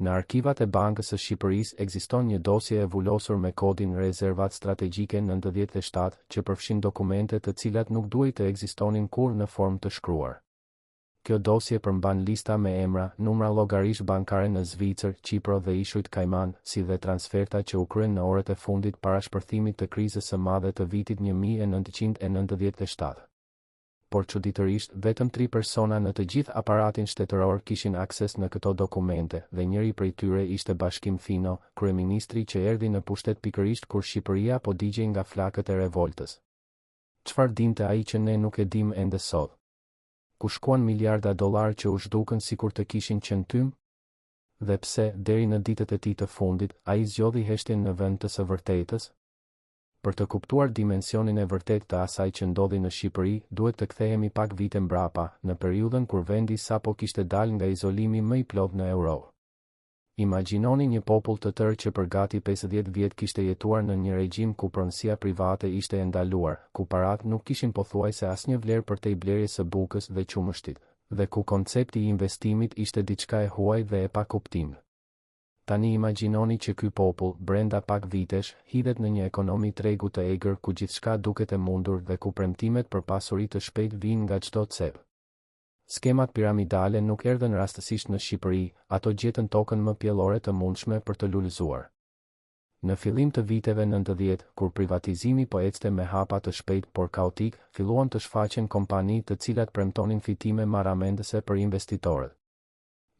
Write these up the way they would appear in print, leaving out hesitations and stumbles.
Në arkivat e Bankës së Shqipërisë ekziston një dosje e vullosur me kodin Rezervat Strategjike 97 që përfshin dokumente të cilat nuk duhej të ekzistonin kurrë në formë të shkruar. Kjo dosje përmban lista me emra, numra llogarish bankare në Zvicër, Qipro dhe Ishujt Kajman, si dhe transferta që u kryen në orët e fundit para shpërthimit të krizës së madhe të vitit 1997. Por çuditërisht, vetëm 3 persona në të gjithë aparatin shtetëror kishin akses në këto dokumente, dhe njëri prej tyre ishte Bashkim Fino, kryeministri që erdhi në pushtet pikërisht kur Shqipëria po digjej nga flakët e revoltës. Çfarë dinte ai që ne nuk e dim ende sot? Ku shkuan miliarda dollar që u zhdukën sikur të kishin qenë tym? Dhe pse, deri në ditët e tij të fundit, ai zgjodhi heshtjen në vend të së vërtetës? Për të kuptuar dimensionin e vërtet të asaj që ndodhi në Shqipëri, duhet të kthehemi pak vite mbrapa, në periudhën kur vendi sapo kishte dalë nga izolimi më i plot në Europë. Imagjinoni një popull të tërë që për gati 50 vjet kishte jetuar në një regjim ku pronësia private ishte e ndaluar, ku parat nuk kishin pothuajse asnjë vlerë përtej blerjes së bukës dhe qumështit, dhe ku koncepti i investimit ishte diçka e huaj dhe e pa kuptim. Tani imagjinoni që ky popull, brenda pak vitesh, hidhet në një ekonomi tregu të egër ku gjithçka duket e mundur dhe ku premtimet për pasuri të shpejt vijnë nga çdo cep. Skemat piramidale nuk erdhën rastësisht në Shqipëri, ato gjetën tokën më pjellore të mundshme për të lulëzuar. Në fillim të viteve 90, kur privatizimi po ecte me hapa të shpejt por kaotik, filluan të shfaqen kompani të cilat premtonin fitime marramendëse për investitorët.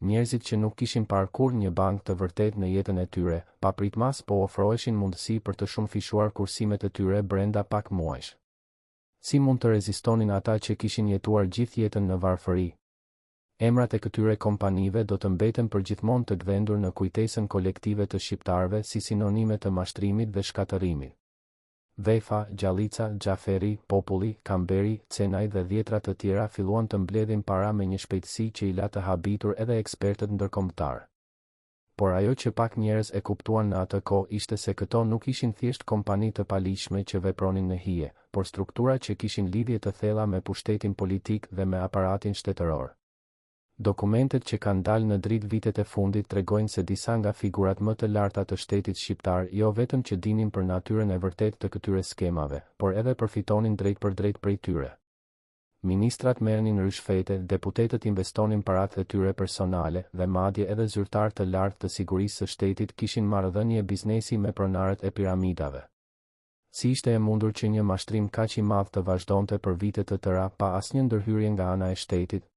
Njerëzit që nuk kishin parë kurrë një bank të vërtet në jetën e tyre, papritmas po ofroheshin mundësi për të shumëfishuar kursimet e tyre brenda pak muajsh. Si mund të rezistonin ata që kishin jetuar gjithë jetën në varfëri? Emrat e këtyre kompanive do të mbeten përgjithmonë të gdhendur në kujtesën kolektive të shqiptarëve si sinonime të mashtrimit dhe shkatërimit. Vefa, Gjallica, Gjaferi, Populli, Kamberi, Cenaj dhe dhjetra të tjera filluan të mbledhin para me një shpejtësi që i la të habitur edhe ekspertët ndërkombëtar. Por ajo që pak njerëz e kuptuan në atë kohë ishte se këto nuk ishin thjesht kompani të palishme që vepronin në hije, por struktura që kishin lidhje të thella me pushtetin politik dhe me aparatin shtetëror. Dokumentet që kanë dalë në dritë vitet e fundit tregojnë se disa nga figurat më të larta të shtetit shqiptar jo vetëm që dinin për natyrën e vërtetë të këtyre skemave, por edhe përfitonin drejt për drejt prej tyre. Ministrat merrnin rishfete, deputetët investonin paratë e tyre personale dhe madje edhe zyrtar të lartë të sigurisë së shtetit kishin marrëdhënie biznesi me pronarët e piramidave. Si ishte e mundur që një mashtrim kaq i madh të vazhdonte për vite të tëra pa asnjë ndërhyrje nga ana e shtetit?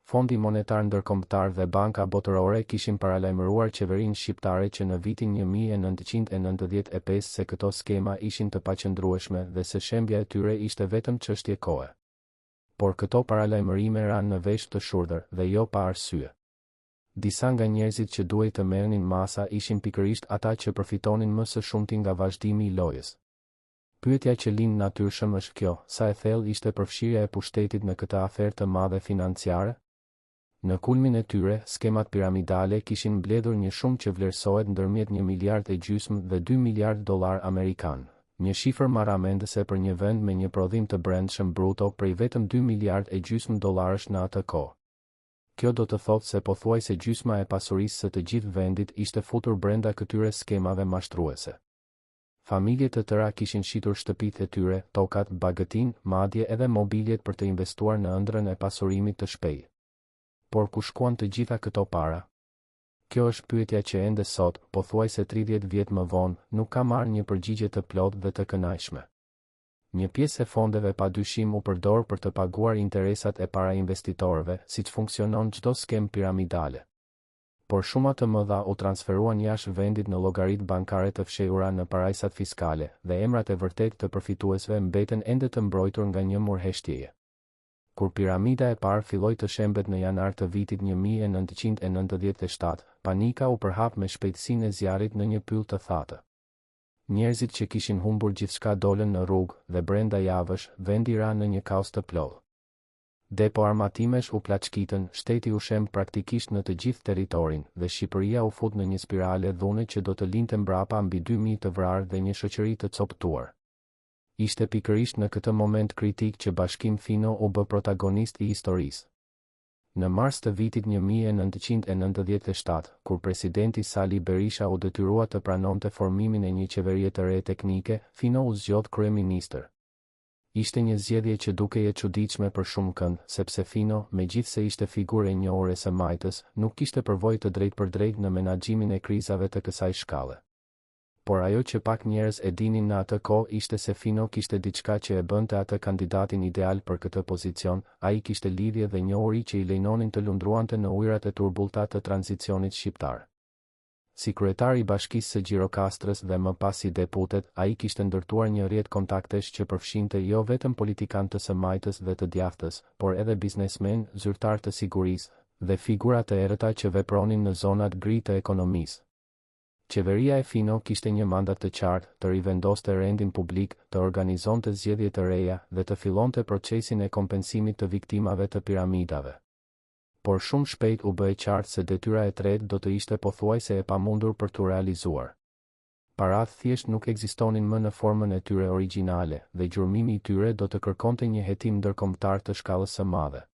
Fondi Monetar Ndërkombëtar dhe Banka Botërore kishin paralajmëruar qeverinë shqiptare që në vitin 1995 se këto skema ishin të paqëndrueshme dhe se shembja e tyre ishte vetëm çështje kohe. Por këto paralajmërime ranë në vesh të shurdhër dhe jo pa arsye. Disa nga njerëzit që duhej të merrnin masa ishin pikërisht ata që përfitonin më së shumti nga vazhdimi i lojës. Pyetja që lind natyrshëm është kjo: sa e thellë ishte përfshirja e pushtetit në këtë aferë të madhe financiare? Në kulmin e tyre, skemat piramidale kishin mbledhur një shumë që vlerësohet ndërmjet 1,5 miliard dhe 2 miliard dollar amerikan. Një shifër marramendëse për një vend me një prodhim të brendshëm bruto prej vetëm 2,5 miliard dollarësh në atë kohë. Kjo do të thotë se pothuajse gjysma e pasurisë së të gjithë vendit ishte futur brenda këtyre skemave mashtruese. Familje të tëra kishin shitur shtëpitë e tyre, tokat, bagëtin, madje edhe mobiljet për të investuar në ëndrrën e pasurimit të shpejtë. Por ku shkuan të gjitha këto para? Kjo është pyetja që ende sot, pothuajse 30 vjet më vonë, nuk ka marrë një përgjigje të plotë dhe të kënaqshme. Një pjesë e fondeve padyshim u përdor për të paguar interesat e para investitorëve, siç funksionon çdo skem piramidale. Por shumë të mëdha u transferuan jashtë vendit në llogaritë bankare të fshehura në parajsat fiskale, dhe emrat e vërtet të përfituesve mbeten ende të mbrojtur nga një murheshtjeje. Kur piramida e parë filloi të shembet në janar të vitit 1997, panika u përhap me shpejtësinë e zjarrit në një pyll të thatë. Njerëzit që kishin humbur gjithçka dolën në rrugë dhe brenda javësh, vendi ra në një kaos të plotë. Depo armatimesh u plaçkitën, shteti u shemb praktikisht në të gjithë territorin dhe Shqipëria u fut në një spirale dhune që do të linte mbrapa mbi 2000 të vrarë dhe një shoqëri të coptuar. Ishte pikërisht në këtë moment kritik që Bashkim Fino u bë protagonist i historisë. Në mars të vitit 1997, kur presidenti Sali Berisha u detyrua të pranonte formimin e një qeverie të re teknike, Fino u zgjodh kryeministër. Ishte një zgjedhje që dukej e çuditshme për shumë kënd, sepse Fino, megjithse ishte figurë e njohur e së majtës, nuk kishte përvojë të drejtpërdrejtë në menaxhimin e krizave të kësaj shkalle. Por ajo që pak njerëz e dinin në atë kohë ishte se Fino kishte diçka që e bënte atë kandidatin ideal për këtë pozicion, ai kishte lidhje dhe njohuri që I lejnonin të lundruante në ujërat e turbullta të tranzicionit shqiptar. Si kryetari I Bashkisë së Gjirokastrës dhe më pas si deputet, ai kishte ndërtuar një rrjet kontaktesh që përfshinte jo vetëm politikan të së majtës dhe të djathtës, por edhe biznesmen, zyrtar të sigurisë dhe figura të errëta që vepronin në zonat gri të ekonomisë. Qeveria e Fino kishte një mandat të qartë, të rivendoste rendin publik, të organizonte zgjedhje të reja dhe të fillonte procesin e kompensimit të viktimave të piramidave. Por shumë shpejt u bë e qartë se detyra e tretë do të ishte pothuajse e pamundur për t'u realizuar. Paratë thjesht nuk ekzistonin më në formën e tyre origjinale dhe gjurmimi I tyre do të kërkonte një hetim ndërkombëtar të shkallës së madhe.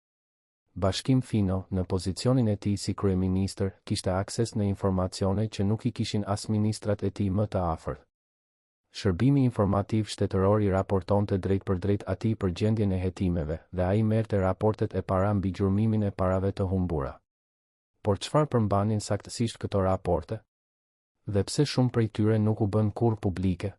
Bashkim Fino, në pozicionin e tij si kryeministër, kishte akses në informacione që nuk I kishin as ministrat e tij më të afërt. Shërbimi informativ shtetëror I raportonte drejt për drejt atij për gjendjen e hetimeve dhe ai merrte raportet e para mbi gjurmimin e parave të humbura. Por çfarë përmbanin saktësisht këto raporte? Dhe pse shumë prej tyre nuk u bën kurrë publike?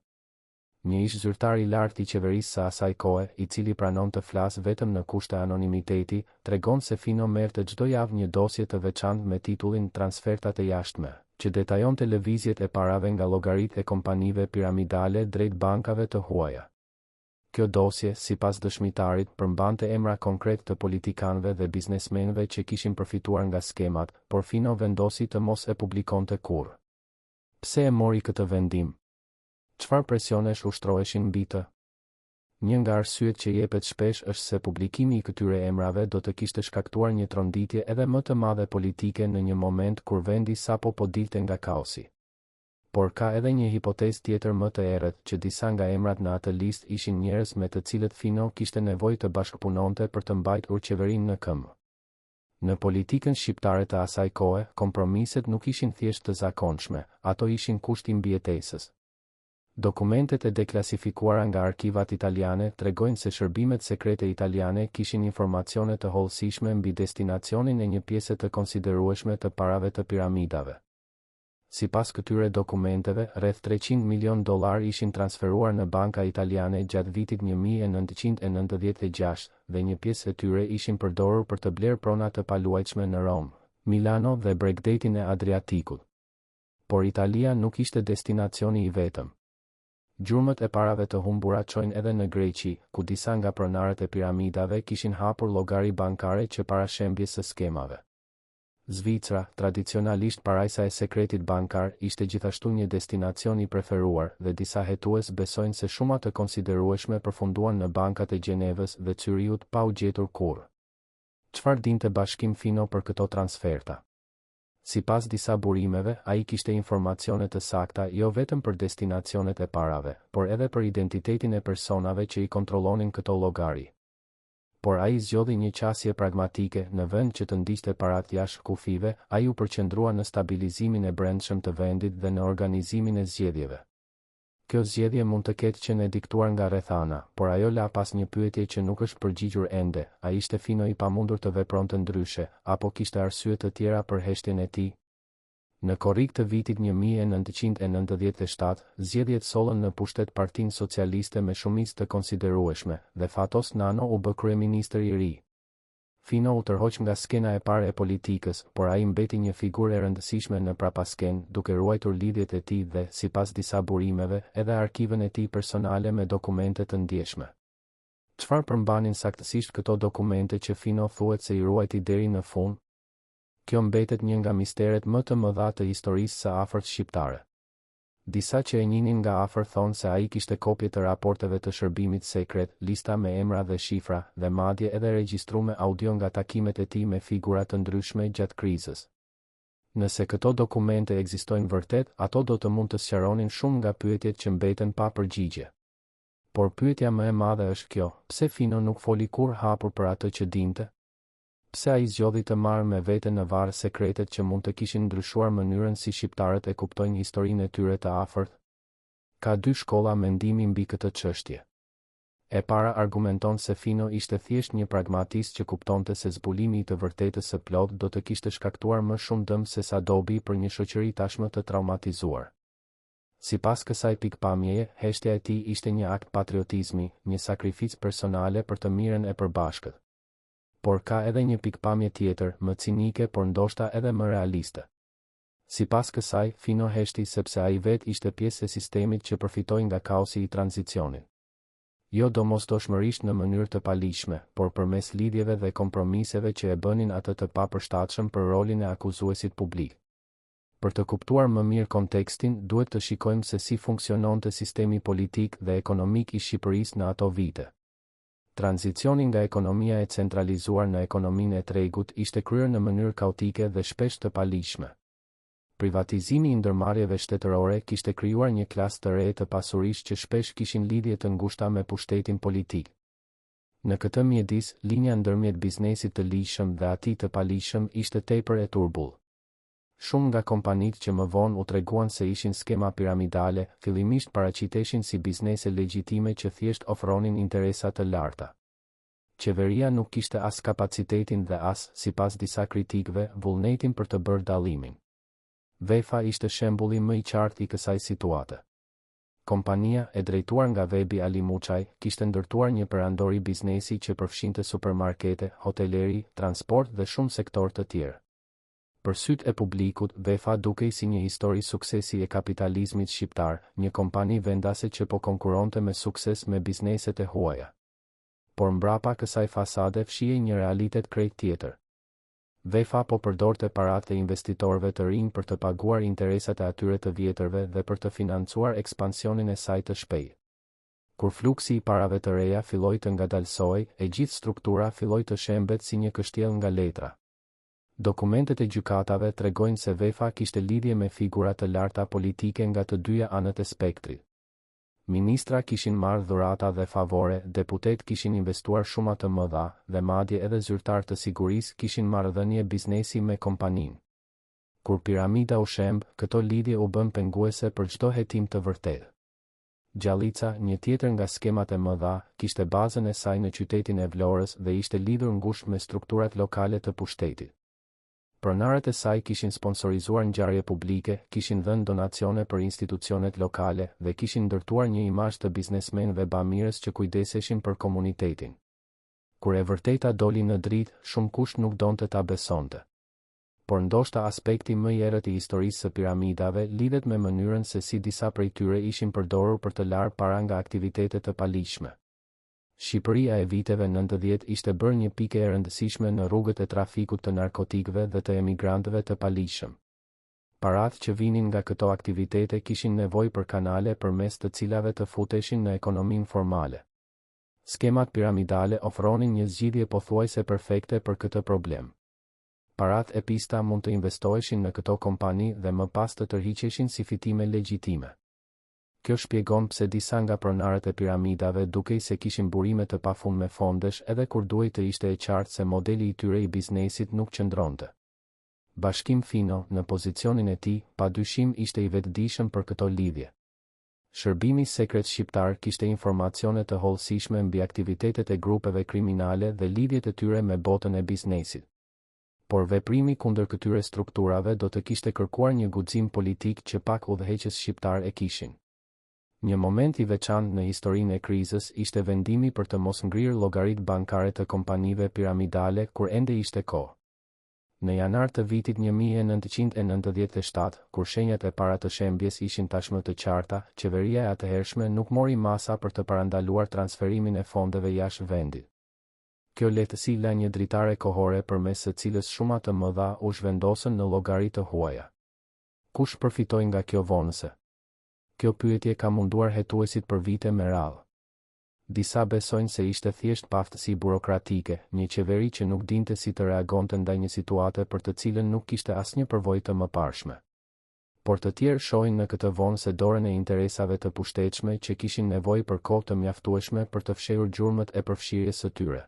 Një ish zyrtar I lartë I qeverisë së asaj kohe, I cili pranon të flasë vetëm në kushte anonimiteti, tregon se Fino merrte çdo javë një dosje të veçantë me titullin Transfertat e jashtme, që detajonte lëvizjet e parave nga llogaritë e kompanive piramidale drejt bankave të huaja. Kjo dosje, sipas dëshmitarit, përmbante emra konkret të politikanëve dhe biznesmenëve që kishin përfituar nga skemat, por Fino vendosi të mos e publikonte kurrë. Pse e mori këtë vendim? Çfarë presionesh ushtroheshin mbi të? Një nga arsyet që jepet shpesh është se publikimi I këtyre emrave do të kishte shkaktuar një tronditje edhe më të madhe politike në një moment kur vendi sapo po dilte nga kaosi. Por ka edhe një hipotezë tjetër më të errët që disa nga emrat në atë listë ishin njerëz me të cilët Fino kishte nevojë të bashkëpunonte për të mbajtur qeverinë në këmbë. Në politikën shqiptare të asaj kohe, kompromiset nuk ishin thjesht të zakonshme, ato ishin kusht I mbijetesës. Dokumentet e deklasifikuara nga arkivat italiane tregojnë se shërbimet sekrete italiane kishin informacione të hollësishme mbi destinacionin e një pjese të konsiderueshme të parave të piramidave. Sipas këtyre dokumenteve, rreth $300 milion ishin transferuar në banka italiane gjatë vitit 1996 dhe një pjesë e tyre ishin përdorur për të blerë prona të paluajtshme në Rom, Milano dhe bregdetin e Adriatikut. Por Italia nuk ishte destinacioni I vetëm. Gjurmët e parave të humbura çojnë edhe në Greqi, ku disa nga pronarët e piramidave kishin hapur llogari bankare që parashembjes së skemave. Zvicra, tradicionalisht parajsa e sekretit bankar, ishte gjithashtu një destinacion I preferuar dhe disa hetues besojnë se shumë të konsiderueshme përfunduan në bankat e Gjenevës dhe Cyriut pa u gjetur kurrë. Çfarë dinte Bashkim Fino për këto transferta? Sipas disa burimeve, ai kishte informacione të sakta jo vetëm për destinacionet e parave, por edhe për identitetin e personave që I kontrollonin këto llogari. Por ai zgjodhi një qasje pragmatike, në vend që të ndiqte parat jashtë kufive, ai u përqendrua në stabilizimin e brendshëm të vendit dhe në organizimin e zgjedhjeve. Kjo zgjedhje mund të ketë qenë e diktuar nga rrethana, por ajo la pas një pyetje që nuk është përgjigjur ende: a ishte Fino I pamundur të vepronte ndryshe, apo kishte arsye të tjera për heshtjen e tij? Në korrik të vitit 1997, zgjedhjet sollën në pushtet Partinë Socialiste me shumicë të konsiderueshme dhe Fatos Nano u bë kryeministër I ri. Fino u tërhoq nga skena e parë e politikës, por ai mbeti një figurë e rëndësishme në prapaskenë, duke ruajtur lidhjet e tij dhe, sipas disa burimeve, edhe arkivën e tij personale me dokumente të ndjeshme. Çfarë përmbanin saktësisht këto dokumente që Fino thuhet se I ruajti deri në fund? Kjo mbetet një nga misteret më të mëdha të historisë së afërt shqiptare. Disa që e njihnin nga afër thonë se ai kishte kopje të raporteve të shërbimit sekret, lista me emra dhe shifra, dhe madje edhe regjistrume audio nga takimet e tij me figura të ndryshme gjatë krizës. Nëse këto dokumente ekzistojnë vërtet, ato do të mund të sqaronin shumë nga pyetjet që mbeten pa përgjigje. Por pyetja më e madhe është kjo: pse Fino nuk foli kurrë hapur për atë që dinte? Pse ai zgjodhi të marrë me vete në varr sekretet që mund të kishin ndryshuar mënyrën si shqiptarët e kuptojnë historinë e tyre të afërt? Ka dy shkolla mendimi mbi këtë çështje. E para argumenton se Fino ishte thjesht një pragmatist që kuptonte se zbulimi i të vërtetës së plot do të kishte shkaktuar më shumë dëm se sa dobi për një shoqëri tashmë të traumatizuar. Sipas kësaj pikpamjeje, heshtja e tij ishte një akt patriotizmi, një sakrificë personale për të mirën e përbashkët. Por ka edhe një pikpamje tjetër, më cinike por ndoshta edhe më realiste. Sipas kësaj, Fino heshti sepse ai vet ishte pjesë e sistemit që përfitoi nga kaosi i tranzicionit. Jo domosdoshmërisht në mënyrë të palishme, por përmes lidhjeve dhe kompromiseve që e bënin atë të papërshtatshëm për rolin e akuzuesit publik. Për të kuptuar më mirë kontekstin, duhet të shikojmë se si funksiononte sistemi politik dhe ekonomik i Shqipërisë në ato vite. Tranzicioni nga ekonomia e centralizuar në ekonominë e tregut ishte kryer në mënyrë kaotike dhe shpesh të palishme. Privatizimi i ndërmarrjeve shtetërore kishte krijuar një klasë të re të pasurisë që shpesh kishin lidhje të ngushta me pushtetin politik. Në këtë mjedis, linja ndërmjet biznesit të lishëm dhe atij të palishëm ishte tepër e turbull. Shumë nga kompanitë që më vonë u treguan se ishin skema piramidale, fillimisht paraqiteshin si biznese legjitime që thjesht ofronin interesa të larta. Qeveria nuk kishte as kapacitetin dhe as, sipas disa kritikëve, vullnetin për të bërë dallimin. Vefa ishte shembulli më i qartë i kësaj situate. Kompania, e drejtuar nga Vebi Ali Muçaj, kishte ndërtuar një perandori biznesi që përfshinte supermarkete, hoteleri, transport dhe shumë sektor të tjerë. Për sytë e publikut, Vefa dukej si një histori suksesi e kapitalizmit shqiptar, një kompani vendase që po konkuronte me sukses me bizneset e huaja. Por mbrapa kësaj fasade fshihej një realitet krejt tjetër. Vefa po përdorte paratë e investitorëve të rinj për të paguar interesat e atyre të vjetërve dhe për të financuar ekspansionin e saj të shpejtë. Kur fluksi i parave të reja filloi të ngadalsojë, e gjithë struktura filloi të shembet si një kështjell nga letra. Dokumentet e gjykatave tregojnë se Vefa kishte lidhje me figura të larta politike nga të dyja anët e spektrit. Ministra kishin marrë dhurata dhe favore, deputet kishin investuar shuma të mëdha, dhe madje edhe zyrtar të sigurisë kishin marrëdhënie biznesi me kompaninë. Kur piramida u shemb, këto lidhje u bën penguese për çdo hetim të vërtetë. Gjallica, një tjetër nga skemat e mëdha, kishte bazën e saj në qytetin e Vlorës dhe ishte lidhur ngushtë me strukturat lokale të pushtetit. Pronarët e saj kishin sponsorizuar ngjarje publike, kishin dhënë donacione për institucionet lokale dhe kishin ndërtuar një imazh të biznesmenëve bamirës që kujdeseshin për komunitetin. Kur e vërteta doli në dritë, shumë kush nuk donte ta besonte. Por ndoshta aspekti më i errët i historisë së piramidave lidhet me mënyrën se si disa prej tyre ishin përdorur për të larë para nga aktivitete të palishme. Shqipëria e viteve 90 ishte bërë një pikë e rëndësishme në rrugët e trafikut të narkotikëve dhe të emigrantëve të palishëm. Paratë që vinin nga këto aktivitete kishin nevojë për kanale përmes të cilave të futeshin në ekonominë formale. Skemat piramidale ofronin një zgjidhje pothuajse perfekte për këtë problem. Paratë e pista mund të investoheshin në këto kompani dhe më pas të tërhiqeshin si fitime legjitime. Kjo shpjegon pse disa nga pronarët e piramidave dukej se kishin burime të pafund me fondesh edhe kur duhej të ishte e qartë se modeli i tyre i biznesit nuk qëndronte. Bashkim Fino, në pozicionin e tij, padyshim ishte i vetëdijshëm për këto lidhje. Shërbimi sekret shqiptar kishte informacione të hollësishme mbi aktivitetet e grupeve kriminale dhe lidhjet e tyre me botën e biznesit. Por veprimi kundër këtyre strukturave do të kishte kërkuar një guxim politik që pak udhëheqës shqiptar e kishin. Një moment i veçantë në historinë e krizës ishte vendimi për të mos ngrirë llogaritë bankare të kompanive piramidale kur ende ishte kohë. Në janar të vitit 1997, kur shenjat e para të shembjes ishin tashmë të qarta, qeveria e atëhershme nuk mori masa për të parandaluar transferimin e fondeve jashtë vendit. Kjo lehtësi la një dritare kohore përmes së cilës shuma të mëdha u zhvendosën në llogari të huaja. Kush përfitoi nga kjo vonëse? Kjo pyetje ka munduar hetuesit për vite me radhë. Disa besojnë se ishte thjesht paftësi burokratike, një qeveri që nuk dinte si të reagonte ndaj një situate për të cilën nuk kishte asnjë përvojë të mëparshme. Por të tjerë shohin në këtë vonëse dorën e interesave të pushtetshme që kishin nevojë për kohë të mjaftueshme për të fshehur gjurmët e përfshirjes së tyre.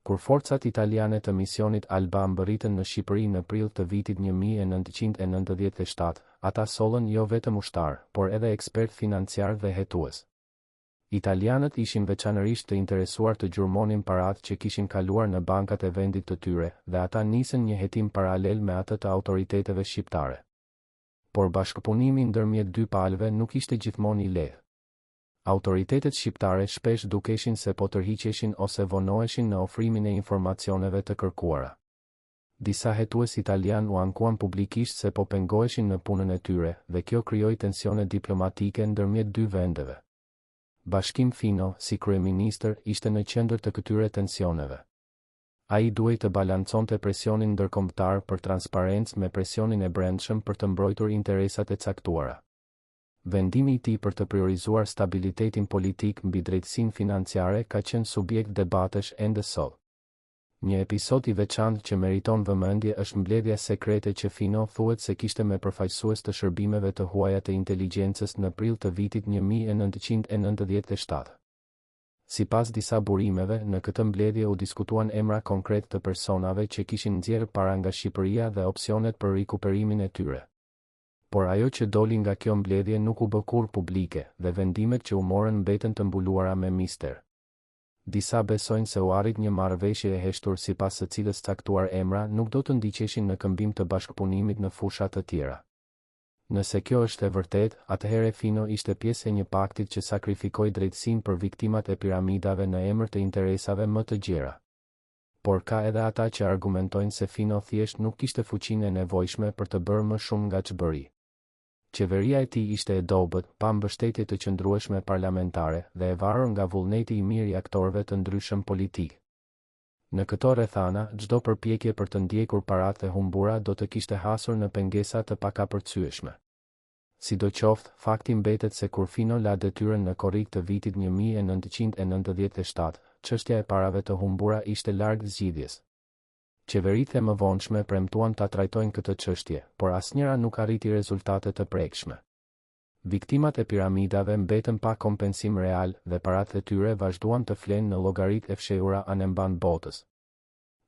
Kur forcat italiane të misionit Alba mbërritën në Shqipëri në prill të vitit 1997, ata sollën jo vetëm ushtar, por edhe ekspert financiar dhe hetues. Italianët ishin veçanërisht të interesuar të gjurmonin paratë që kishin kaluar në bankat e vendit të tyre, dhe ata nisën një hetim paralel me atë të autoriteteve shqiptare. Por bashkëpunimi ndërmjet dy palëve nuk ishte gjithmonë i lehtë. Autoritetet shqiptare shpesh dukeshin se po tërhiqeshin ose vonoheshin në ofrimin e informacioneve të kërkuara. Disa hetues italian u ankuan publikisht se po pengoheshin në punën e tyre, dhe kjo krijoi tensione diplomatike ndërmjet dy vendeve. Bashkim Fino, si kryeministër, ishte në qendër të këtyre tensioneve. Ai duhej të balanconte presionin ndërkombëtar për transparencë me presionin e brendshëm për të mbrojtur interesat e caktuara. Vendimi i tij për të priorizuar stabilitetin politik mbi drejtësinë financiare ka qenë subjekt debatesh ende sot. Një episod i veçantë që meriton vëmendje është mbledhja sekrete që Fino thuhet se kishte me përfaqësues të shërbimeve të huaja të inteligjencës në prill të vitit 1997. Sipas disa burimeve, në këtë mbledhje u diskutuan emra konkret të personave që kishin nxjerrë para nga Shqipëria dhe opsionet për rikuperimin e tyre. Por ajo që doli nga kjo mbledhje nuk u bë kurrë publike, dhe vendimet që u morën mbeten të mbuluara me mister. Disa besojnë se u arrit një marrëveshje e heshtur sipas së cilës caktuar emra nuk do të ndiqeshin në këmbim të bashkëpunimit në fusha të tjera. Nëse kjo është e vërtet, atëherë Fino ishte pjesë e një paktit që sakrifikoi drejtësinë për viktimat e piramidave në emër të interesave më të gjera. Por ka edhe ata që argumentojnë se Fino thjesht nuk kishte fuqinë e nevojshme për të bërë më shumë nga ç'bëri. Qeveria e tij ishte e dobët, pa mbështetje të qëndrueshme parlamentare dhe e varur nga vullneti i mirë i aktorëve të ndryshëm politik. Në këto rrethana, çdo përpjekje për të ndjekur paratë e humbura do të kishte hasur në pengesa të pakapërcyeshme. Sidoqoftë, fakti mbetet se kur Fino la detyrën në korrik të vitit 1997, çështja e parave të humbura ishte larg zgjidhjes. Qeveritë e mëvonshme premtuan ta trajtojnë këtë çështje, por asnjëra nuk arriti rezultate të prekshme. Viktimat e piramidave mbetën pa kompensim real dhe paratë e tyre vazhduan të flenë në llogaritë e fshehura anemban botës.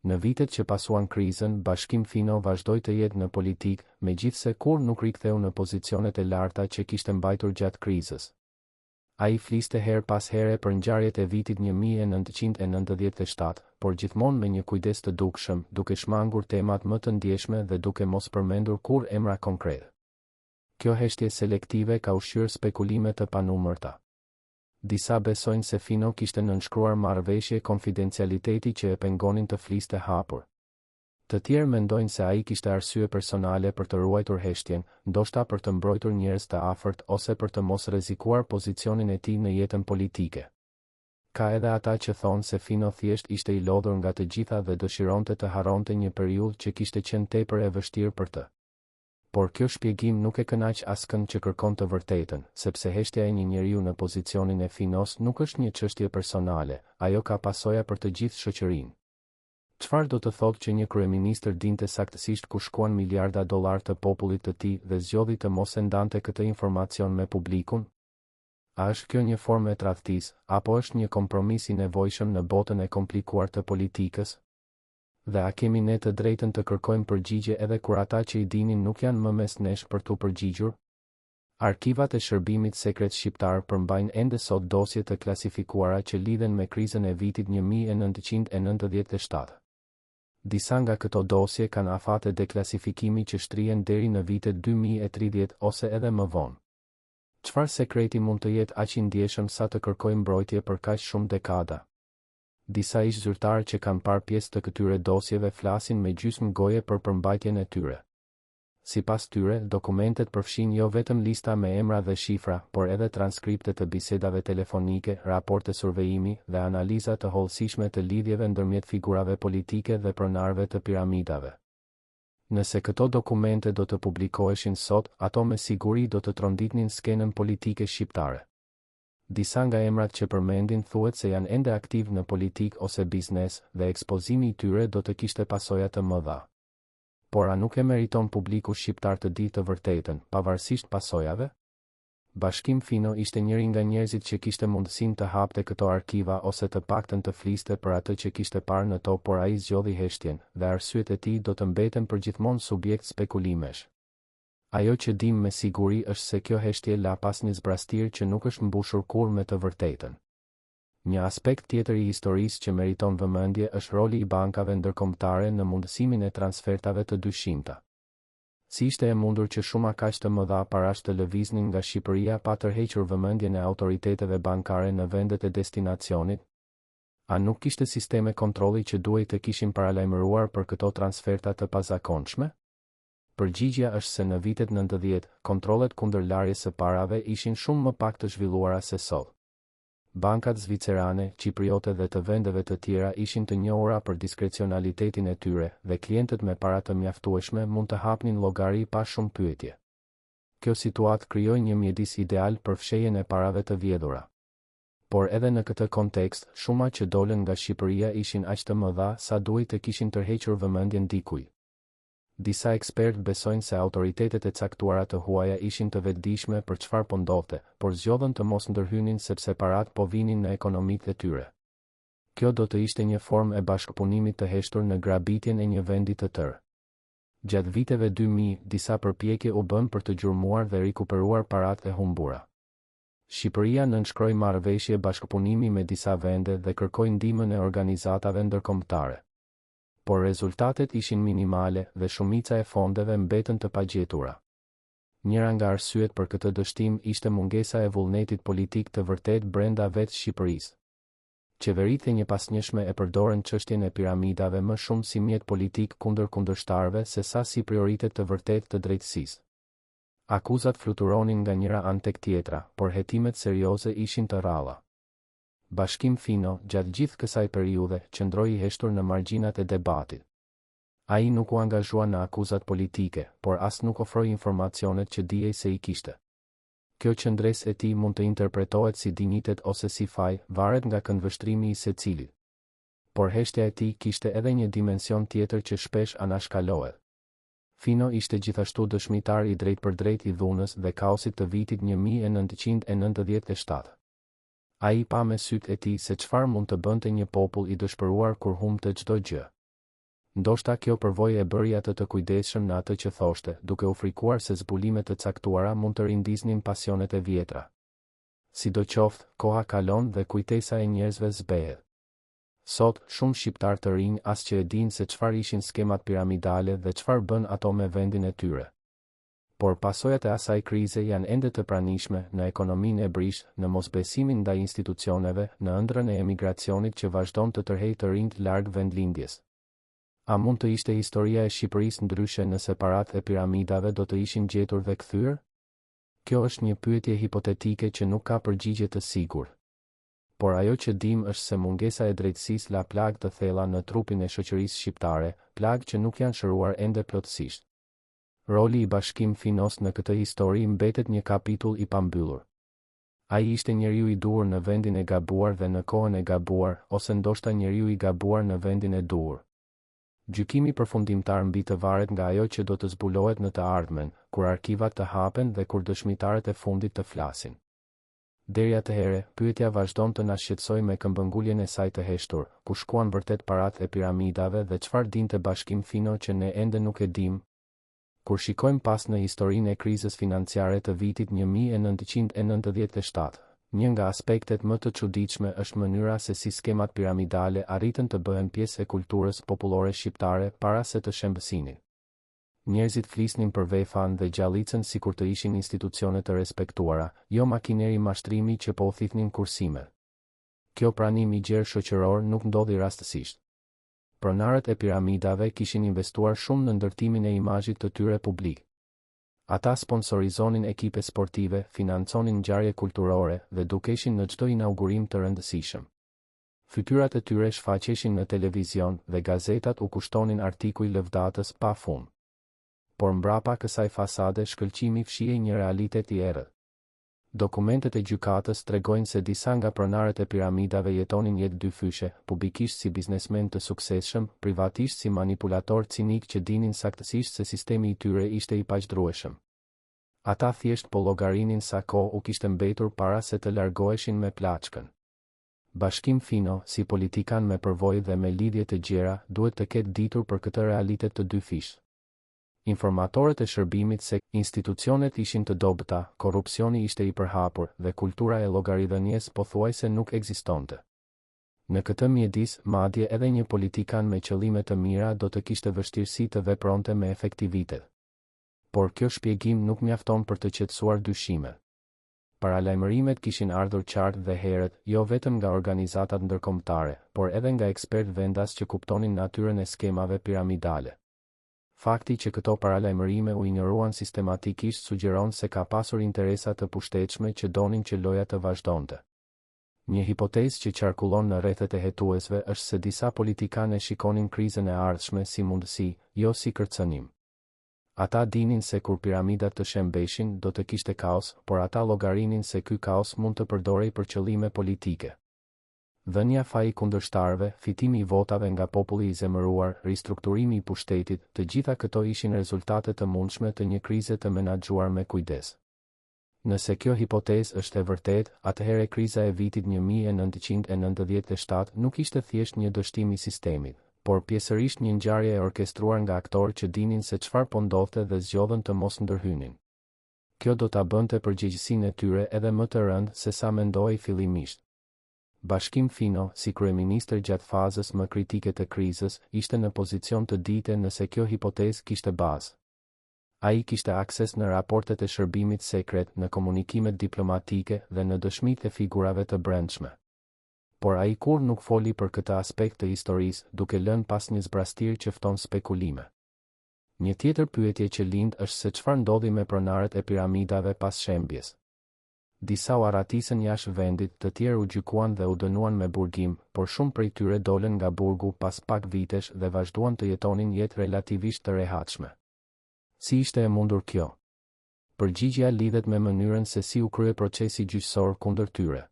Në vitet që pasuan krizën, Bashkim Fino vazhdoi të jetë në politikë, megjithse kurrë nuk riktheu në pozicionet e larta që kishte mbajtur gjatë krizës. Ai fliste her pas here për ngjarjet e vitit 1997, por gjithmonë me një kujdes të dukshëm, duke shmangur temat më të ndjeshme dhe duke mos përmendur kurrë emra konkret. Kjo heshtje selektive ka ushqyer spekulime të panumërta. Disa besojnë se Fino kishte nënshkruar marrëveshje konfidencialiteti që e pengonin të fliste hapur. Të tjerë mendojnë se ai kishte arsye personale për të ruajtur heshtjen, ndoshta për të mbrojtur njerëz të afërt ose për të mos rrezikuar pozicionin e tij në jetën politike. Ka edhe ata që thonë se Fino thjesht ishte i lodhur nga të gjitha dhe dëshironte të harronte një periudhë që kishte qenë tepër e vështirë për të. Por kjo shpjegim nuk e kënaq askënd që kërkon të vërtetën, sepse heshtja e një njeriu në pozicionin e Finos nuk është një çështje personale, ajo ka pasoja për të gjithë shoqërinë. Çfarë do të thotë që një kryeministër dinte saktësisht ku shkuan miliarda dollar të popullit të tij dhe zgjodhi të mos e ndante këtë informacion me publikun? A është kjo një formë e tradhtisë, apo është një kompromis i nevojshëm në botën e komplikuar të politikës? Dhe a kemi ne të drejtën të kërkojmë përgjigje edhe kur ata që i dinin nuk janë më mes nesh për t'u përgjigjur? Arkivat e Shërbimit Sekret Shqiptar përmbajnë ende sot dosje të klasifikuara që lidhen me krizën e vitit 1997. Disa nga këto dosje kanë afate deklasifikimi që shtrihen deri në vitet 2030 ose edhe më vonë. Çfarë sekreti mund të jetë aq i ndjeshëm sa të kërkojë mbrojtje për kaq shumë dekada? Disa ish zyrtarë që kanë parë pjesë të këtyre dosjeve flasin me gjysmë goje për përmbajtjen e tyre. Sipas tyre, dokumentet përfshin jo vetëm lista me emra dhe shifra, por edhe transkripte të bisedave telefonike, raporte survejimi dhe analiza të hollësishme të lidhjeve ndërmjet figurave politike dhe pronarëve të piramidave. Nëse këto dokumente do të publikoheshin sot, ato me siguri do të tronditnin skenën politike shqiptare. Disa nga emrat që përmendin thuhet se janë ende aktiv në politik ose biznes dhe ekspozimi i tyre do të kishte pasoja të mëdha. Por a nuk e meriton publiku shqiptar të ditë të vërtetën, pavarësisht pasojave? Bashkim Fino ishte njëri nga njerëzit që kishte mundësinë të hapte këto arkiva ose të paktën të fliste për atë që kishte parë në to, por ai zgjodhi heshtjen, dhe arsyet e tij do të mbeten përgjithmonë subjekt spekulimesh. Ajo që dim me siguri është se kjo heshtje la pas një zbrastir që nuk është mbushur kurrë me të vërtetën. Një aspekt tjetër i historisë që meriton vëmendje është roli i bankave ndërkombëtare në mundësimin e transfertave të dyshimta. Si ishte e mundur që shuma kaq të mëdha parash të lëviznin nga Shqipëria pa tërhequr vëmendjen e autoriteteve bankare në vendet e destinacionit? A nuk kishte sisteme kontrolli që duhej të kishin paralajmëruar për këto transferta të pazakonshme? Përgjigjja është se në vitet 90, kontrollet kundër larjes së parave ishin shumë më pak të zhvilluara se sot. Bankat zvicerane, qipriote dhe të vendeve të tjera ishin të njohura për diskrecionalitetin e tyre dhe klientët me para të mjaftueshme mund të hapnin llogari pa shumë pyetje. Kjo situatë krijoi një mjedis ideal për fshehjen e parave të vjedhura. Por edhe në këtë kontekst, shuma që dolën nga Shqipëria ishin aq të mëdha sa duhej të kishin tërhequr vëmendjen dikujt. Disa ekspertë besojnë se autoritetet e caktuara të huaja ishin të vetëdijshme për çfarë po ndodhte, por zgjodhen të mos ndërhynin sepse parat po vinin në ekonomitë e tyre. Kjo do të ishte një formë e bashkëpunimit të heshtur në grabitjen e një vendi të tërë. Gjatë viteve 2000, disa përpjekje u bën për të gjurmuar dhe rikuperuar parat e humbura. Shqipëria nënshkroi marrëveshje bashkëpunimi me disa vende dhe kërkoi ndihmën e organizatave ndërkombëtare. Por rezultatet ishin minimale dhe shumica e fondeve mbetën të pagjetura. Njëra nga arsyet për këtë dështim ishte mungesa e vullnetit politik të vërtet brenda vetë Shqipërisë. Qeveritë e njëpasnjëshme e përdorën çështjen e piramidave më shumë si mjet politik kundër kundërshtarëve se sa si prioritet të vërtet të drejtësisë. Akuzat fluturonin nga njëra anë tek tjetra, por hetimet serioze ishin të rralla. Bashkim Fino, gjatë gjithë kësaj periudhe, qëndroi i heshtur në margjinat e debatit. Ai nuk u angazhua në akuzat politike, por as nuk ofroi informacionet që dijej se i kishte. Kjo qëndresë e tij mund të interpretohet si dinjitet ose si faj, varet nga këndvështrimi i secilit. Por heshtja e tij kishte edhe një dimension tjetër që shpesh anashkalohet. Fino ishte gjithashtu dëshmitar i drejtpërdrejt i dhunës dhe kaosit të vitit 1997. Ai pa me sytë e tij se çfarë mund të bënte një popull i dëshpëruar kur humbte çdo gjë. Ndoshta kjo përvojë e bëri atë të kujdesshëm në atë që thoshte, duke u frikuar se zbulimet të caktuara mund të rindiznin pasionet e vjetra. Sidoqoftë, koha kalon dhe kujtesa e njerëzve zbehet. Sot, shumë shqiptar të rinj as që e dinë se çfarë ishin skemat piramidale dhe çfarë bën ato me vendin e tyre. Por pasojat e asaj krize janë ende të pranishme në ekonominë e brishtë, në mosbesimin ndaj institucioneve, në ëndrrën e emigracionit që vazhdon të tërheqë të rinjt larg vendlindjes. A mund të ishte historia e Shqipërisë ndryshe nëse parat e piramidave do të ishin gjetur dhe kthyer? Kjo është një pyetje hipotetike që nuk ka përgjigje të sigurt. Por ajo që dim është se mungesa e drejtësisë la plagë të thella në trupin e shoqërisë shqiptare, plagë që nuk janë shëruar ende plotësisht. Roli i Bashkim Finos në këtë histori mbetet një kapitull i pambyllur. Ai ishte njeriu i duhur në vendin e gabuar dhe në kohën e gabuar, ose ndoshta njeriu i gabuar në vendin e duhur. Gjykimi përfundimtar mbi të varet nga ajo që do të zbulohet në të ardhmen, kur arkivat të hapen dhe kur dëshmitarët e fundit të flasin. Deri atëherë, pyetja vazhdon të na shqetësojë me këmbënguljen e saj të heshtur, ku shkuan vërtet parat e piramidave dhe çfarë dinte Bashkim Fino që ne ende nuk e dim. Kur shikojmë pas në historinë e krizës financiare të vitit 1997, një nga aspektet më të çuditshme është mënyra se si skemat piramidale arritën të bëhen pjesë e kulturës popullore shqiptare para se të shembësinin. Njerëzit flisnin për vefan dhe gjallicën sikur të ishin institucione të respektuara, jo makineri mashtrimi që po u thithnin kursimet. Kjo pranim i gjerë shoqëror nuk ndodhi rastësisht. Pronarët e piramidave kishin investuar shumë në ndërtimin e imazhit të tyre publik. Ata sponsorizonin ekipe sportive, financonin ngjarje kulturore dhe dukeshin në çdo inaugurim të rëndësishëm. Fytyrat e tyre shfaqeshin në televizion dhe gazetat u kushtonin artikuj lëvdatës pa fund. Por mbrapa kësaj fasade shkëlqimi fshihej një realitet i errët. Dokumentet e gjykatës tregojnë se disa nga pronarët e piramidave jetonin jetë dyfyshe, publikisht si biznesmen të suksesshëm, privatisht si manipulator cinik që dinin saktësisht se sistemi i tyre ishte i paqdrueshëm. Ata thjesht po llogarinin sa kohë u kishte mbetur para se të largoheshin me plaçkën. Bashkim Fino, si politikan me përvojë dhe me lidhje të gjera, duhet të ketë ditur për këtë realitet të dy fish. Informatorët e shërbimit se institucionet ishin të dobëta, korrupsioni ishte i përhapur dhe kultura e llogaridhënies pothuajse nuk ekzistonte. Në këtë mjedis, madje edhe një politikan me qëllime të mira do të kishte vështirësi të vepronte me efektivitet. Por kjo shpjegim nuk mjafton për të qetësuar dyshimet. Paralajmërimet kishin ardhur qartë dhe herët, jo vetëm nga organizatat ndërkombëtare, por edhe nga ekspertë vendas që kuptonin natyrën e skemave piramidale. Fakti që këto paralajmërime u injoruan sistematikisht sugjeron se ka pasur interesa të pushtetshme që donin që loja të vazhdonte. Një hipotezë që qarkullon në rrethet e hetuesve është se disa politikanë shikonin krizën e ardhshme si mundësi, jo si kërcënim. Ata dinin se kur piramidat të shembeshin do të kishte kaos, por ata llogarinin se ky kaos mund të përdorej për qëllime politike. Dhënia faji kundërshtarëve, fitimi i votave nga populli i zemëruar, ristrukturimi i pushtetit, të gjitha këto ishin rezultate të mundshme të një krize të menaxhuar me kujdes. Nëse kjo hipotezë është e vërtetë, atëherë kriza e vitit 1997 nuk ishte thjesht një dështim i sistemit, por pjesërisht një ngjarje e orkestruar nga aktorë që dinin se çfarë po ndodhte dhe zgjodhen të mos ndërhynin. Kjo do ta bënte përgjegjësinë e tyre edhe më të rëndë se sa mendoi fillimisht. Bashkim Fino, si kryeministër gjatë fazës më kritike të krizës, ishte në pozicion të dite nëse kjo hipotezë kishte bazë. Ai kishte akses në raportet e shërbimit sekret, në komunikimet diplomatike dhe në dëshmitë e figurave të brendshme. Por ai kur nuk foli për këtë aspekt të historisë, duke lënë pas një zbrastir që fton spekulime. Një tjetër pyetje që lind është se çfarë ndodhi me pronarët e piramidave pas shembjes. Disa u arratisën jashtë vendit, të tjerë u gjykuan dhe u dënuan me burgim, por shumë prej tyre dolën nga burgu pas pak vitesh dhe vazhduan të jetonin jetë relativisht të rehatshme. Si ishte e mundur kjo? Përgjigjja lidhet me mënyrën se si u krye procesi gjyqësor kundër tyre.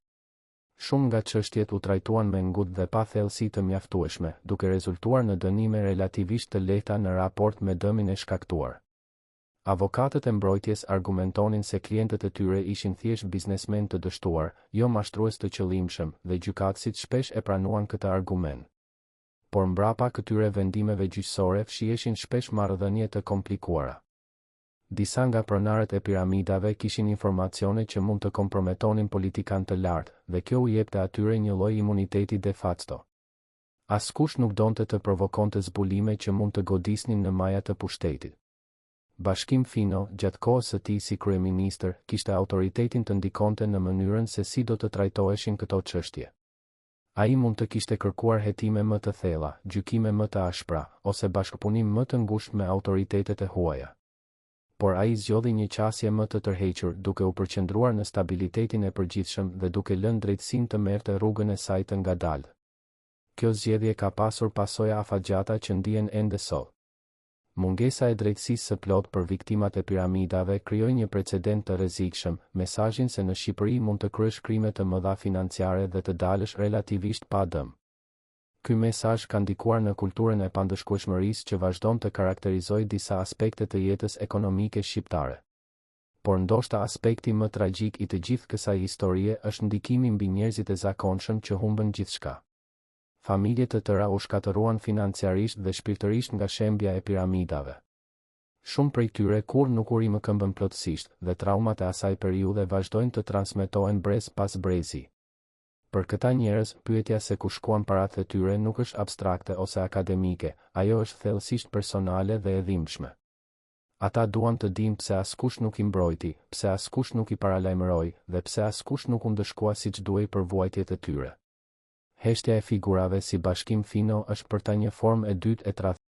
Shumë nga çështjet u trajtuan me ngut dhe pa thellësi të mjaftueshme, duke rezultuar në dënime relativisht të lehta në raport me dëmin e shkaktuar. Avokatët e mbrojtjes argumentonin se klientët e tyre ishin thjesht biznesmen të dështuar, jo mashtrues të qëllimshëm, dhe gjykatësit shpesh e pranuan këtë argument. Por mbrapa këtyre vendimeve gjyqësore fshiheshin shpesh marrëdhënie të komplikuara. Disa nga pronarët e piramidave kishin informacione që mund të komprometonin politikan të lartë, dhe kjo u jepte atyre një lloj imuniteti de facto. Askush nuk donte të provokonte zbulime që mund të godisnin në majat të pushtetit. Bashkim Fino, gjatë kohës së tij si kryeministër, kishte autoritetin të ndikonte në mënyrën se si do të trajtoheshin këto çështje. Ai mund të kishte kërkuar hetime më të thella, gjykime më të ashpra, ose bashkëpunim më të ngushtë me autoritetet e huaja. Por ai zgjodhi një qasje më të tërhequr, duke u përqendruar në stabilitetin e përgjithshëm dhe duke lënë drejtësinë të merrte rrugën e saj të ngadalë. Kjo zgjedhje ka pasur pasoja afatgjata që ndihen ende sot. Mungesa e drejtësisë së plot për viktimat e piramidave krijoi një precedent të rrezikshëm, mesazhin se në Shqipëri mund të kryesh krime të mëdha financiare dhe të dalësh relativisht pa dëm. Ky mesazh ka ndikuar në kulturën e pandëshkueshmërisë që vazhdon të karakterizojë disa aspekte të jetës ekonomike shqiptare. Por ndoshta aspekti më tragjik i të gjithë kësaj historie është ndikimi mbi njerëzit e zakonshëm që humbën gjithçka. Familje të tëra u shkatëruan financiarisht dhe shpirtërisht nga shembja e piramidave. Shumë prej tyre kur nuk u rimën këmbën plotësisht, dhe traumat e asaj periudhe vazhdojnë të transmetohen brez pas brezi. Për këta njerëz, pyetja se ku shkuan paratë e tyre nuk është abstrakte ose akademike, ajo është thellësisht personale dhe e dhimbshme. Ata duan të dinë pse askush nuk i mbrojti, pse askush nuk i paralajmëroi dhe pse askush nuk u ndëshkua siç duhej për vuajtjet e tyre. Heshtja e figurave si Bashkim Fino është për ta një formë e dytë e